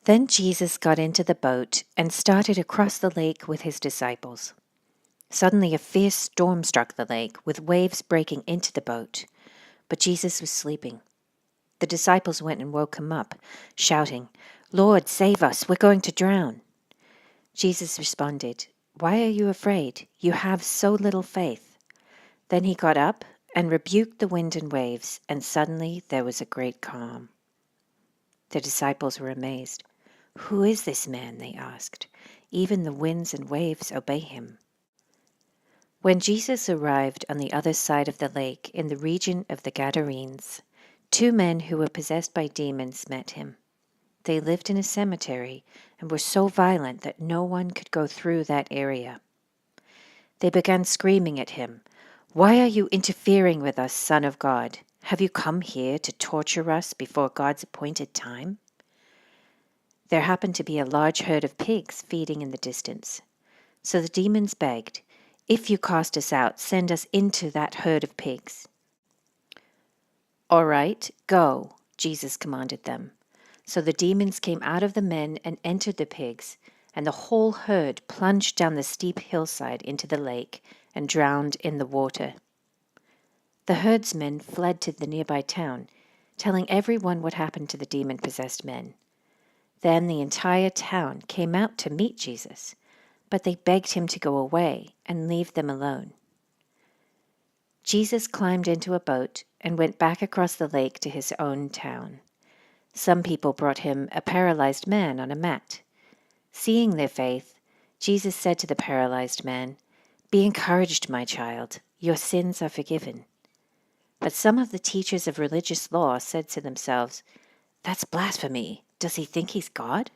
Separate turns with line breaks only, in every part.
Then Jesus got into the boat and started across the lake with his disciples. Suddenly a fierce storm struck the lake, with waves breaking into the boat. But Jesus was sleeping. The disciples went and woke him up, shouting, "Lord, save us, we're going to drown." Jesus responded, "Why are you afraid? You have so little faith." Then he got up and rebuked the wind and waves, and suddenly there was a great calm. The disciples were amazed. "Who is this man?" they asked. "Even the winds and waves obey him." When Jesus arrived on the other side of the lake in the region of the Gadarenes, 2 men who were possessed by demons met him. They lived in a cemetery and were so violent that no one could go through that area. They began screaming at him, "Why are you interfering with us, Son of God? Have you come here to torture us before God's appointed time?" There happened to be a large herd of pigs feeding in the distance. So the demons begged, "If you cast us out, send us into that herd of pigs." "All right, go," Jesus commanded them. So the demons came out of the men and entered the pigs, and the whole herd plunged down the steep hillside into the lake and drowned in the water. The herdsmen fled to the nearby town, telling everyone what happened to the demon-possessed men. Then the entire town came out to meet Jesus, but they begged him to go away and leave them alone. Jesus climbed into a boat and went back across the lake to his own town. Some people brought him a paralyzed man on a mat. Seeing their faith, Jesus said to the paralyzed man, "Be encouraged, my child, your sins are forgiven." But some of the teachers of religious law said to themselves, "That's blasphemy. Does he think he's God?"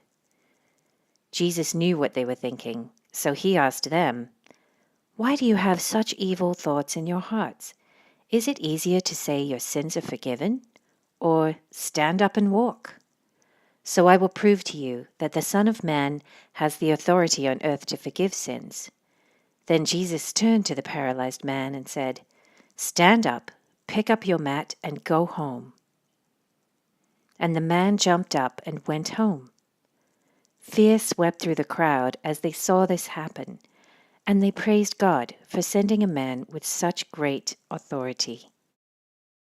Jesus knew what they were thinking, so he asked them, "Why do you have such evil thoughts in your hearts? Is it easier to say your sins are forgiven, or stand up and walk? So I will prove to you that the Son of Man has the authority on earth to forgive sins." Then Jesus turned to the paralyzed man and said, "Stand up, pick up your mat, and go home." And the man jumped up and went home. Fear swept through the crowd as they saw this happen, and they praised God for sending a man with such great authority.